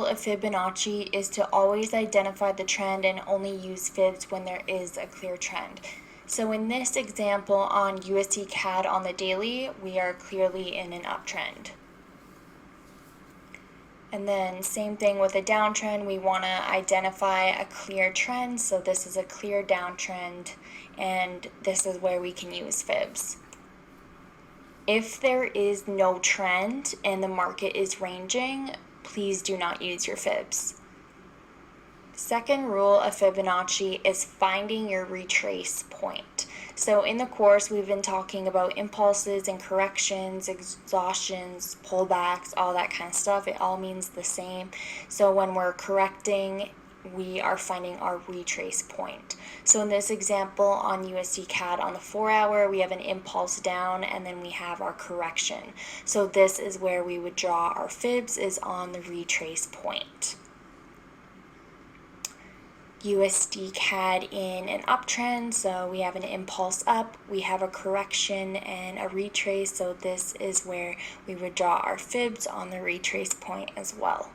rule of Fibonacci is to always identify the trend and only use fibs when there is a clear trend. So in this example on USD CAD on the daily, we are clearly in an uptrend. And then same thing with a downtrend, we want to identify a clear trend. So this is a clear downtrend, and this is where we can use fibs. If there is no trend and the market is ranging, please do not use your fibs. Second rule of Fibonacci is finding your retrace point. So in the course, we've been talking about impulses and corrections, exhaustions, pullbacks, all that kind of stuff. It all means the same. So when we're correcting, we are finding our retrace point. So in this example on USD CAD on the 4-hour, we have an impulse down and then we have our correction. So this is where we would draw our fibs, is on the retrace point. USD CAD in an uptrend, so we have an impulse up, we have a correction and a retrace, so this is where we would draw our fibs on the retrace point as well.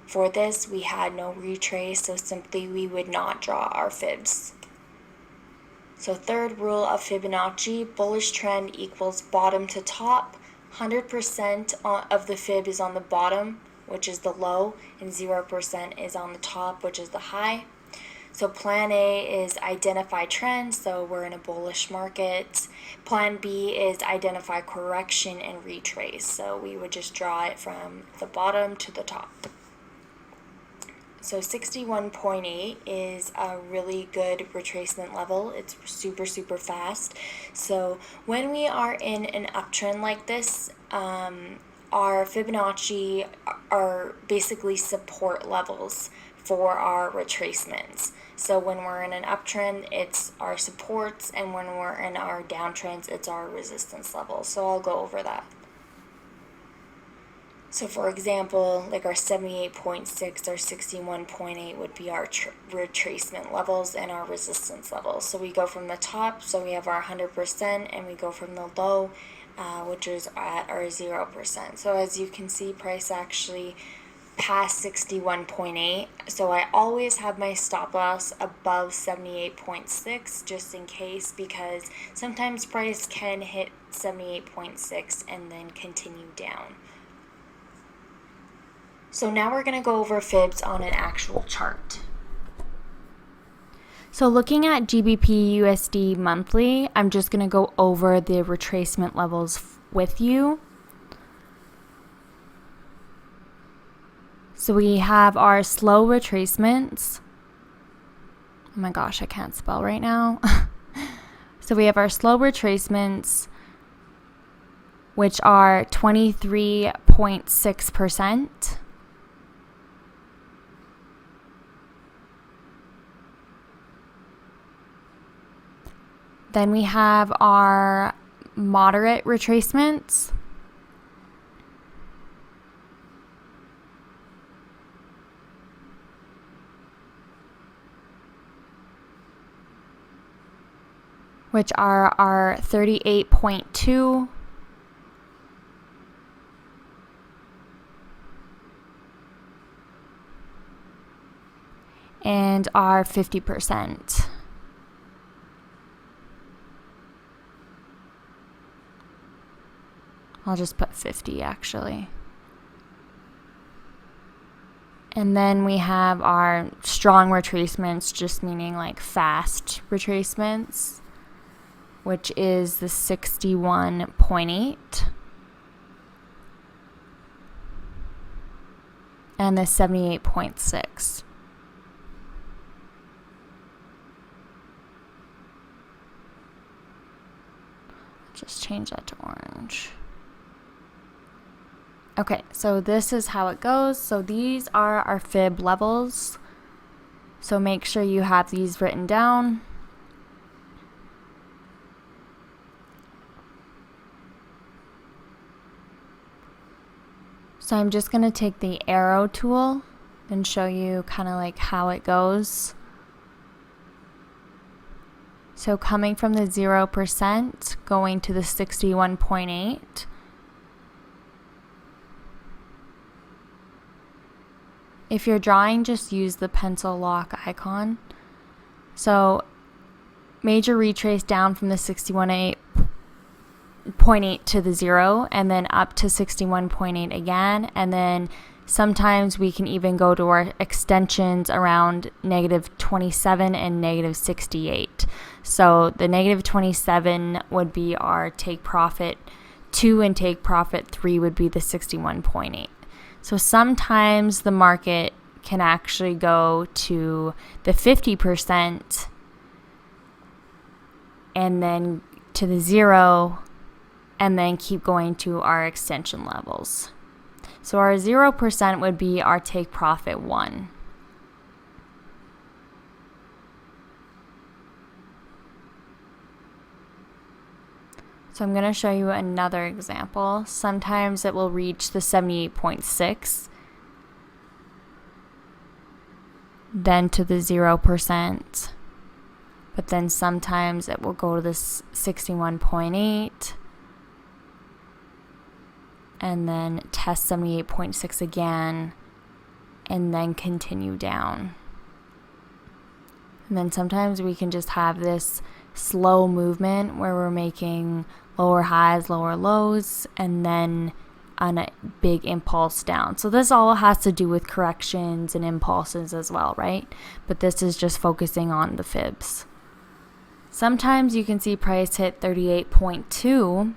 For this, we had no retrace, so simply we would not draw our fibs. So third rule of Fibonacci, bullish trend equals bottom to top. 100% of the fib is on the bottom, which is the low, and 0% is on the top, which is the high. So plan A is identify trend, so we're in a bullish market. Plan B is identify correction and retrace, so we would just draw it from the bottom to the top. So 61.8 is a really good retracement level. It's super, super fast. So when we are in an uptrend like this, our Fibonacci are basically support levels for our retracements. So when we're in an uptrend, it's our supports, and when we're in our downtrends, it's our resistance levels. So I'll go over that. So for example, like our 78.6 or 61.8 would be our retracement levels and our resistance levels. So we go from the top, so we have our 100%, and we go from the low, which is at our 0%. So as you can see, price actually passed 61.8. So I always have my stop loss above 78.6 just in case, because sometimes price can hit 78.6 and then continue down. So now we're going to go over fibs on an actual chart. So looking at GBP USD monthly, I'm just going to go over the retracement levels with you. So we have our slow retracements. Oh my gosh, I can't spell right now. So we have our slow retracements, which are 23.6%. Then we have our moderate retracements, which are our 38.2, and our 50%. I'll just put 50 actually. And then we have our strong retracements, just meaning like fast retracements, which is the 61.8 and the 78.6. Just change that to orange. Okay, so this is how it goes. So these are our fib levels. So make sure you have these written down. So I'm just going to take the arrow tool and show you kind of like how it goes. So coming from the 0%, going to the 61.8. If you're drawing, just use the pencil lock icon. So major retrace down from the 61.8 to the 0, and then up to 61.8 again, and then sometimes we can even go to our extensions around -27 and -68. So the -27 would be our take profit 2, and take profit 3 would be the 61.8. So sometimes the market can actually go to the 50% and then to the 0, and then keep going to our extension levels. So our 0% would be our take profit 1. So I'm going to show you another example. Sometimes it will reach the 78.6, then to the 0%, but then sometimes it will go to this 61.8, and then test 78.6 again, and then continue down. And then sometimes we can just have this slow movement where we're making lower highs, lower lows, and then on a big impulse down. So this all has to do with corrections and impulses as well, right? But this is just focusing on the fibs. Sometimes you can see price hit 38.2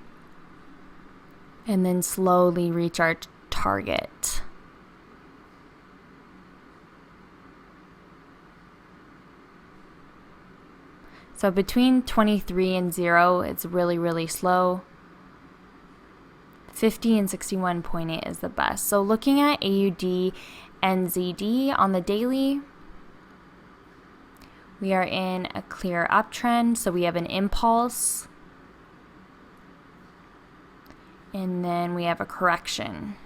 and then slowly reach our target. So between 23 and 0, it's really, really slow. 50 and 61.8 is the best. So looking at AUD and ZD on the daily, we are in a clear uptrend. So we have an impulse, and then we have a correction.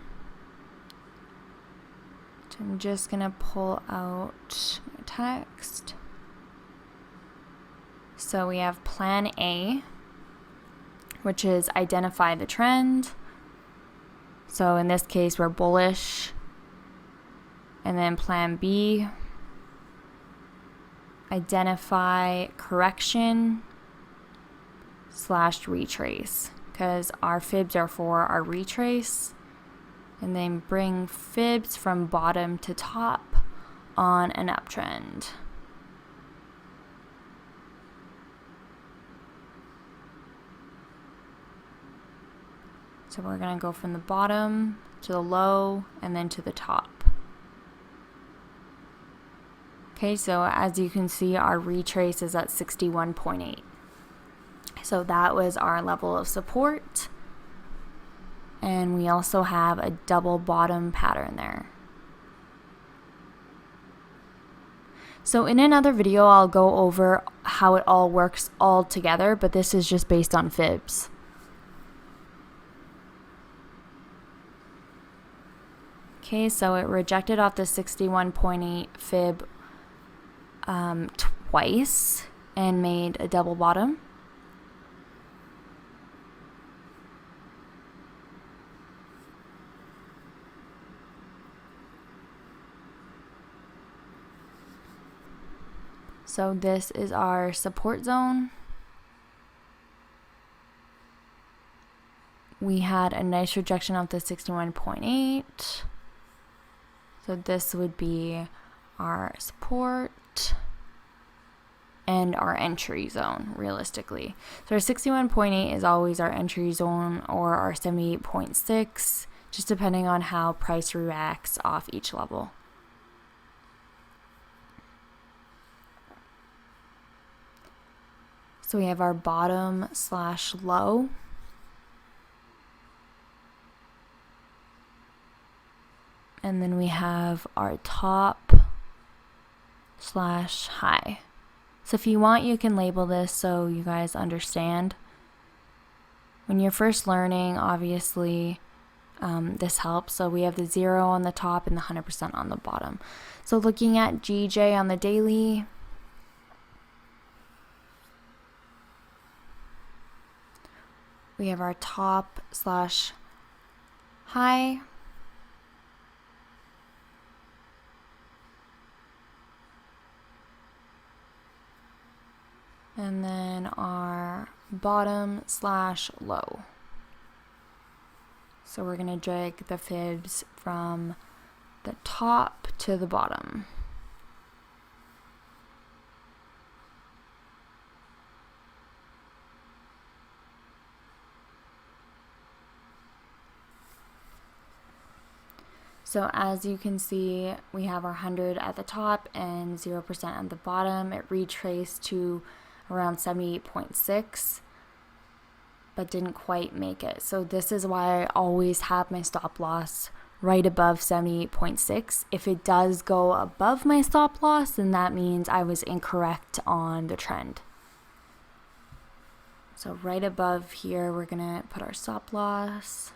So I'm just going to pull out my text. So we have plan A, which is identify the trend. So in this case, we're bullish. And then plan B, identify correction / retrace, because our fibs are for our retrace. And then bring fibs from bottom to top on an uptrend. So we're going to go from the bottom to the low and then to the top. Okay, so as you can see, our retrace is at 61.8. So that was our level of support. And we also have a double bottom pattern there. So in another video, I'll go over how it all works all together, but this is just based on fibs. Okay, so it rejected off the 61.8 fib twice and made a double bottom. So this is our support zone. We had a nice rejection of the 61.8. So this would be our support and our entry zone, realistically. So our 61.8 is always our entry zone, or our 78.6, just depending on how price reacts off each level. So we have our bottom / low. And then we have our top / high. So if you want, you can label this so you guys understand. When you're first learning, obviously, this helps. So we have the 0 on the top and the 100% on the bottom. So looking at GJ on the daily, we have our top / high. and then our bottom slash low. So we're going to drag the fibs from the top to the bottom. So as you can see, we have our 100 at the top and 0% at the bottom. It retraced to around 78.6, but didn't quite make it. So this is why I always have my stop loss right above 78.6. If it does go above my stop loss, then that means I was incorrect on the trend. So right above here, we're gonna put our stop loss.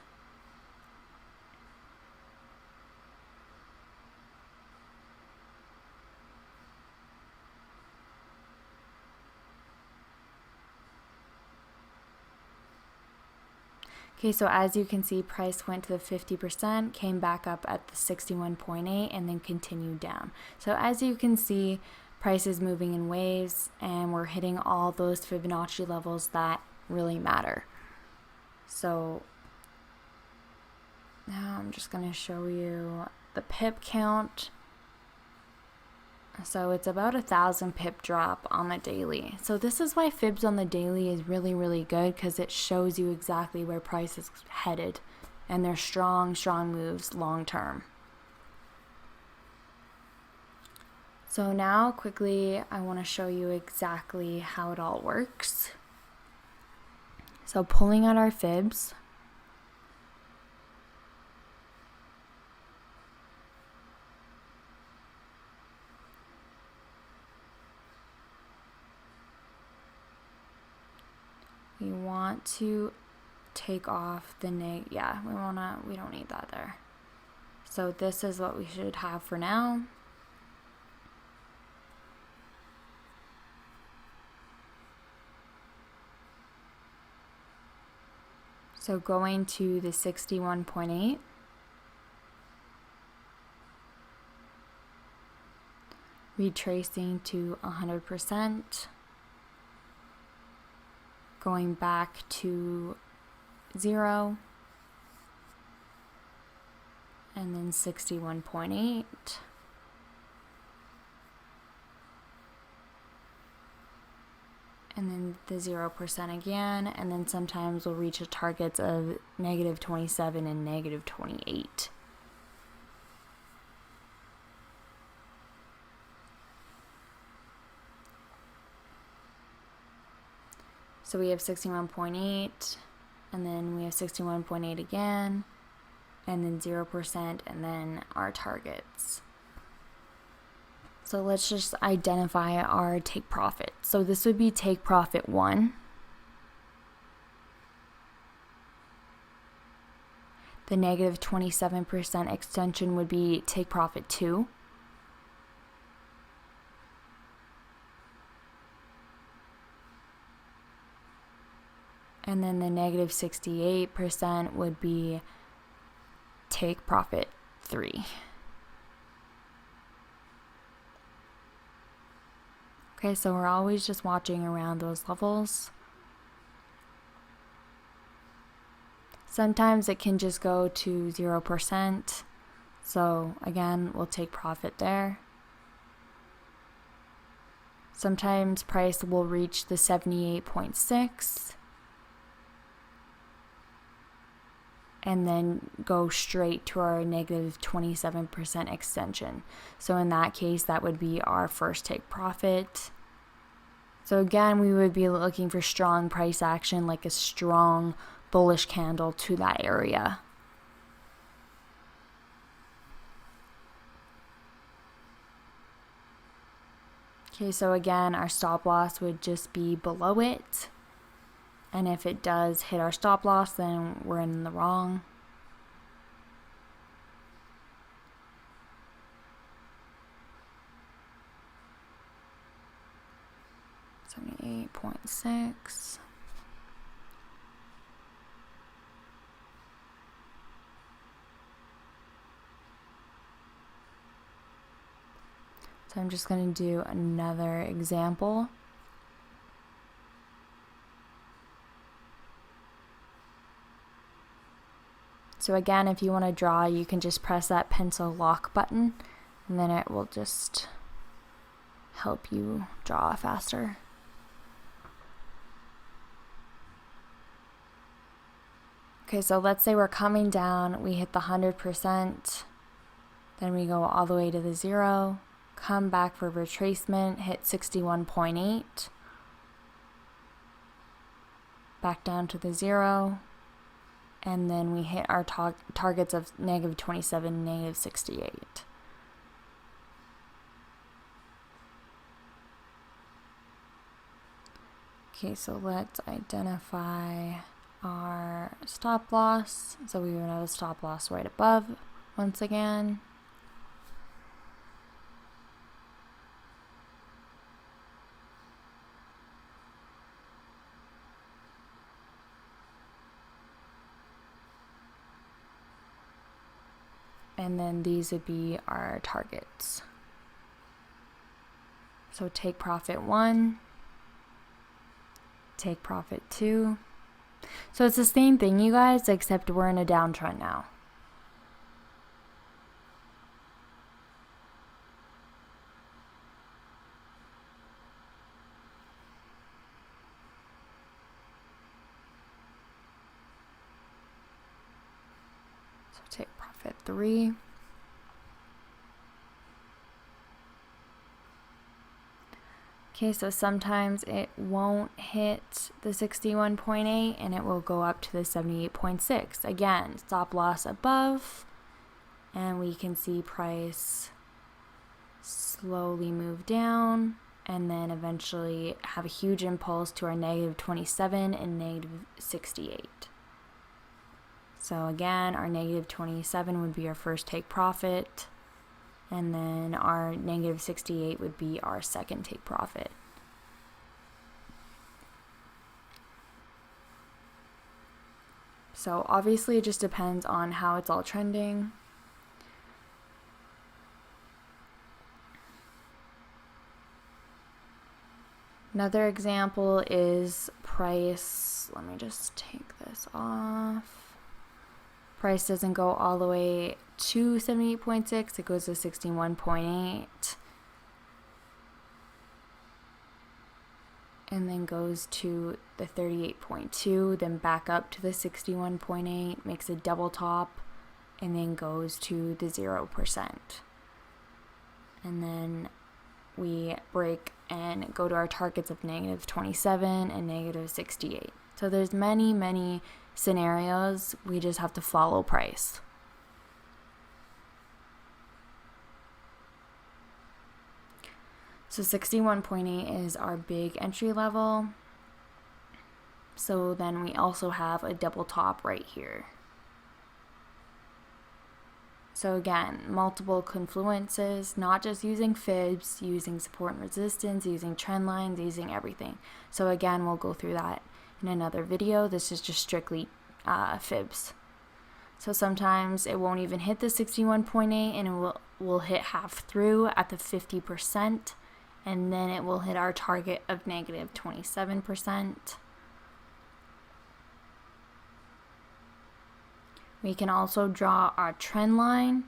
Okay, so as you can see, price went to the 50%, came back up at the 61.8, and then continued down. So as you can see, price is moving in waves, and we're hitting all those Fibonacci levels that really matter. So now I'm just going to show you the pip count. So it's about 1,000 pip drop on the daily. So this is why fibs on the daily is really, really good, because it shows you exactly where price is headed, and they're strong, strong moves long term. So now quickly, I want to show you exactly how it all works. So pulling out our fibs. We want to take off the we don't need that there. So this is what we should have for now. So going to the 61.8. Retracing to 100%. Going back to 0, and then 61.8, and then the 0% again, and then sometimes we'll reach targets of -27 and -28. So we have 61.8, and then we have 61.8 again, and then 0%, and then our targets. So let's just identify our take profit. So this would be take profit 1. The -27% extension would be take profit 2. And then the -68% would be take profit 3. Okay, so we're always just watching around those levels. Sometimes it can just go to 0%. So again, we'll take profit there. Sometimes price will reach the 78.6. And then go straight to our -27% extension. So in that case, that would be our first take profit. So again, we would be looking for strong price action, like a strong bullish candle to that area. Okay, so again, our stop loss would just be below it. And if it does hit our stop loss, then we're in the wrong. $78.6. So I'm just going to do another example. So again, if you want to draw, you can just press that pencil lock button, and then it will just help you draw faster. Okay, so let's say we're coming down, we hit the 100%, then we go all the way to the 0, come back for retracement, hit 61.8, back down to the 0, and then we hit our targets of -27, -68. Okay, so let's identify our stop loss. So we would have a stop loss right above once again. And then these would be our targets. So take profit 1, take profit 2. So it's the same thing, you guys, except we're in a downtrend now. So take profit 3. Okay, so sometimes it won't hit the 61.8 and it will go up to the 78.6. Again, stop loss above, and we can see price slowly move down and then eventually have a huge impulse to our -27 and -68. So again, our -27 would be our first take profit, and then our -68 would be our second take profit. So obviously it just depends on how it's all trending. Another example is price. Let me just take this off. Price doesn't go all the way to 78.6, it goes to 61.8. And then goes to the 38.2, then back up to the 61.8, makes a double top, and then goes to the 0%. And then we break and go to our targets of -27 and -68. So there's many scenarios. We just have to follow price. So 61.8 is our big entry level. So then we also have a double top right here. So again, multiple confluences, not just using fibs, using support and resistance, using trend lines, using everything. So again, we'll go through that in another video. This is just strictly fibs. So sometimes it won't even hit the 61.8 and it will hit half through at the 50%, and then it will hit our target of -27%. We can also draw our trend line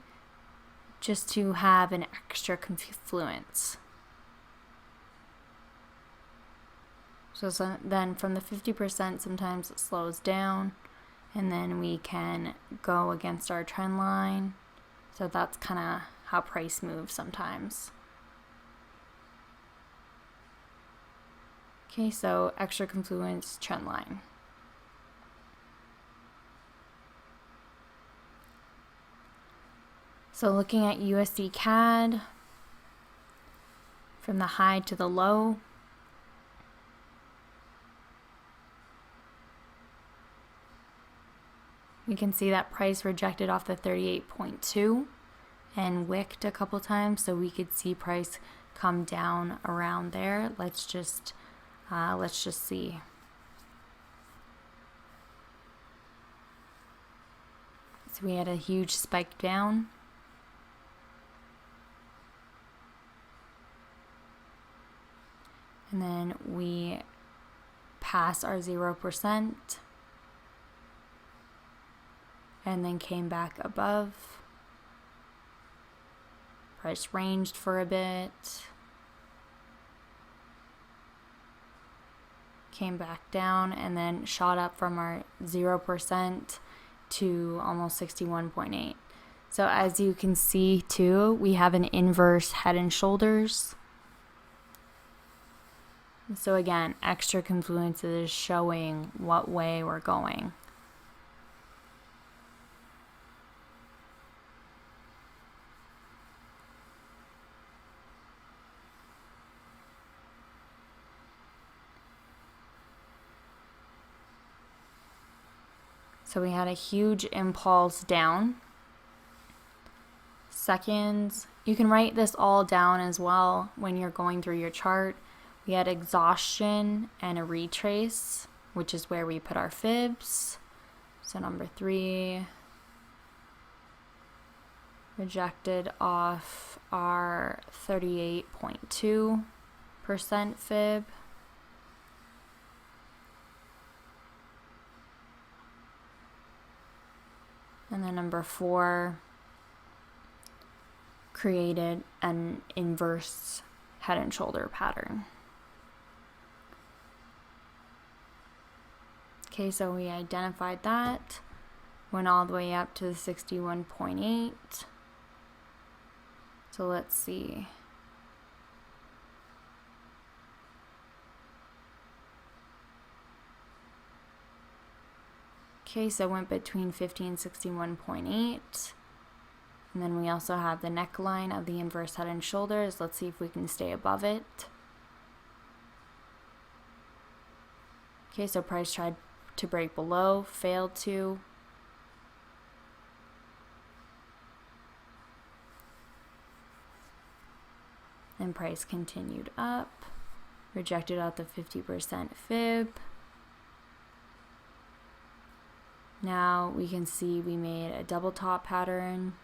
just to have an extra confluence. So then from the 50%, sometimes it slows down, and then we can go against our trend line. So that's kind of how price moves sometimes. Okay, so extra confluence, trend line. So looking at USD CAD, from the high to the low, we can see that price rejected off the 38.2 and wicked a couple times, so we could see price come down around there. Let's just see. So we had a huge spike down. And then we pass our 0%. and then came back above. Price ranged for a bit, came back down, and then shot up from our 0% to almost 61.8. So as you can see too, we have an inverse head and shoulders. So again, extra confluences showing what way we're going. So we had a huge impulse down. Seconds. You can write this all down as well when you're going through your chart. We had exhaustion and a retrace, which is where we put our fibs. So number 3, rejected off our 38.2% fib. And then number 4, created an inverse head and shoulder pattern. Okay, so we identified that, went all the way up to the 61.8. So let's see. Okay, so went between 50 and 61.8. And then we also have the neckline of the inverse head and shoulders. Let's see if we can stay above it. Okay, so price tried to break below, failed to. And price continued up, rejected out the 50% fib. Now we can see we made a double top pattern.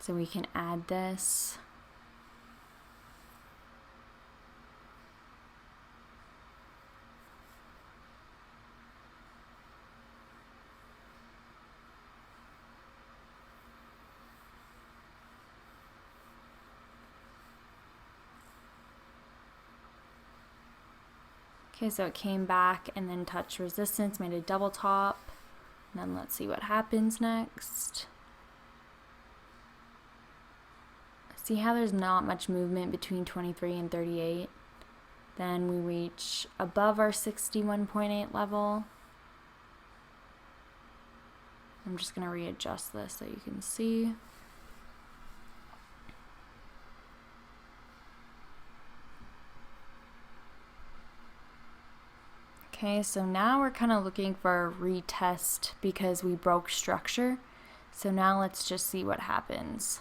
So we can add this. Okay, so it came back and then touched resistance, made a double top. And then let's see what happens next. See how there's not much movement between 23 and 38? Then we reach above our 61.8 level. I'm just going to readjust this so you can see. Okay, so now we're kind of looking for a retest because we broke structure. So now let's just see what happens.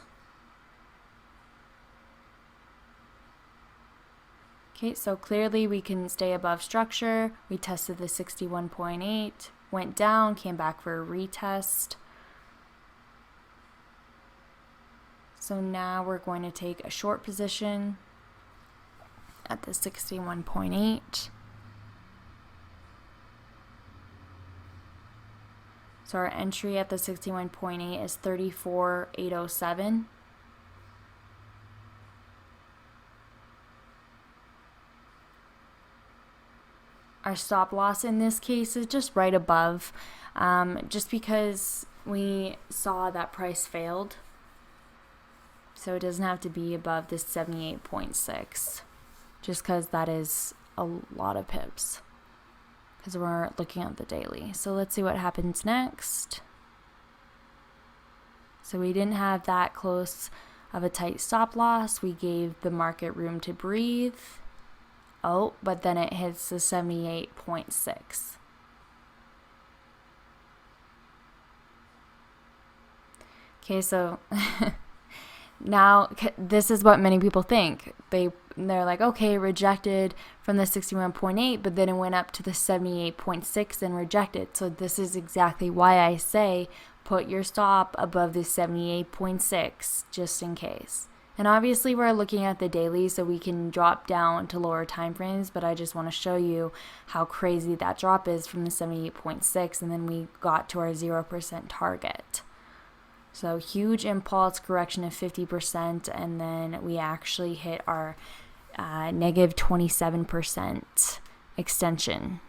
Okay, so clearly we can stay above structure. We tested the 61.8, went down, came back for a retest. So now we're going to take a short position at the 61.8. So our entry at the 61.8 is 34,807. Our stop loss in this case is just right above, just because we saw that price failed. So it doesn't have to be above this 78.6, just because that is a lot of pips, because we're looking at the daily. So let's see what happens next. So we didn't have that close of a tight stop loss. We gave the market room to breathe. Oh, but then it hits the 78.6. Okay, so now this is what many people think. They're like, okay, rejected from the 61.8, but then it went up to the 78.6 and rejected. So this is exactly why I say put your stop above the 78.6 just in case. And obviously we're looking at the daily, so we can drop down to lower time frames, but I just want to show you how crazy that drop is from the 78.6, and then we got to our 0% target. So huge impulse correction of 50%, and then we actually hit our negative 27% extension.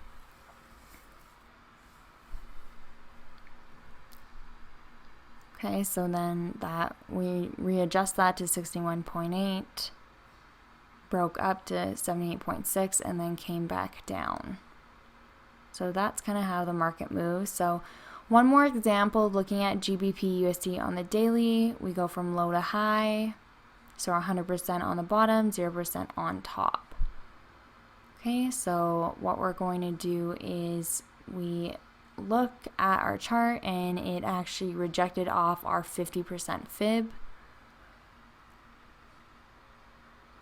Okay, so then that we readjust that to 61.8, broke up to 78.6, and then came back down. So that's kind of how the market moves. So one more example, looking at GBP USD on the daily, we go from low to high. So 100% on the bottom, 0% on top. Okay, so what we're going to do is we look at our chart, and it actually rejected off our 50% fib.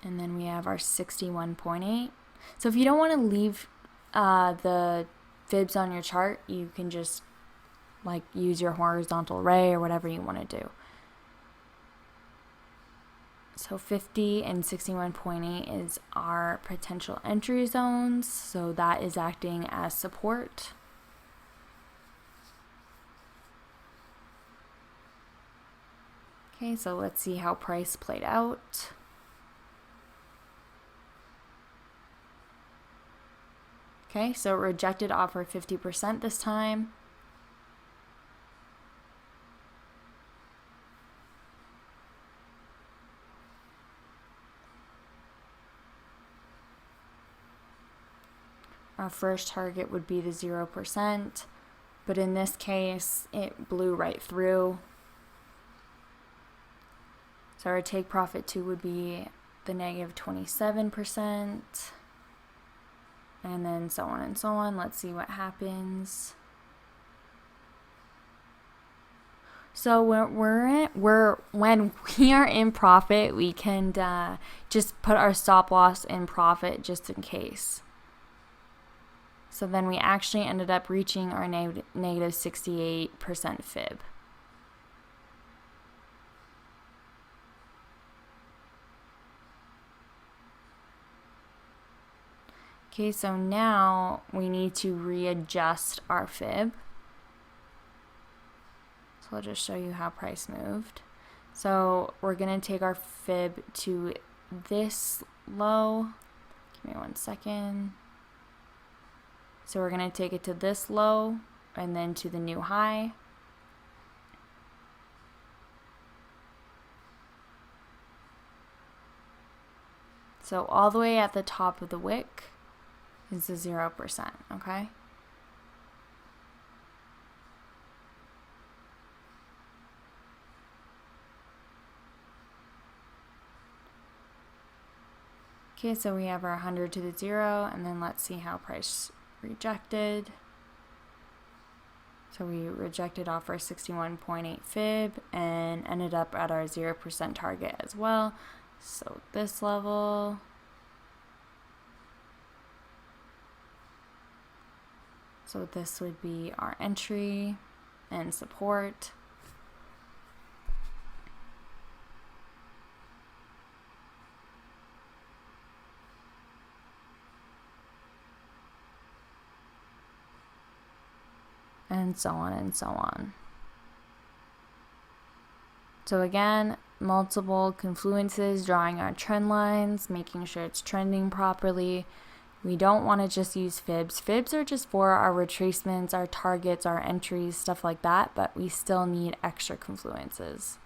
And then we have our 61.8. So if you don't want to leave the fibs on your chart, you can just like use your horizontal array or whatever you want to do. So 50 and 61.8 is our potential entry zones. So that is acting as support. Okay, so let's see how price played out. Okay, so it rejected off our 50% this time. Our first target would be the 0%, but in this case, it blew right through. So our take profit 2 would be the negative 27%, and then so on and so on. Let's see what happens. So when we are in profit, we can just put our stop loss in profit just in case. So then we actually ended up reaching our negative 68% fib. Okay, so now we need to readjust our fib. So I'll just show you how price moved. So we're going to take our fib to this low. Give me 1 second. So we're going to take it to this low and then to the new high. So all the way at the top of the wick is the 0%, okay? Okay, so we have our 100 to the 0, and then let's see how price rejected. So we rejected off our 61.8 fib and ended up at our 0% target as well. So this level. So this would be our entry and support. And so on and so on. So again, multiple confluences, drawing our trend lines, making sure it's trending properly. We don't want to just use fibs. Fibs are just for our retracements, our targets, our entries, stuff like that, but we still need extra confluences.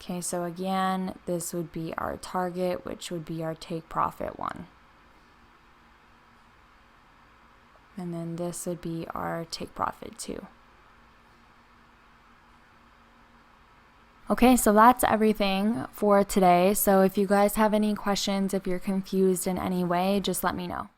Okay, so again, this would be our target, which would be our take profit 1. And then this would be our take profit 2. Okay, so that's everything for today. So if you guys have any questions, if you're confused in any way, just let me know.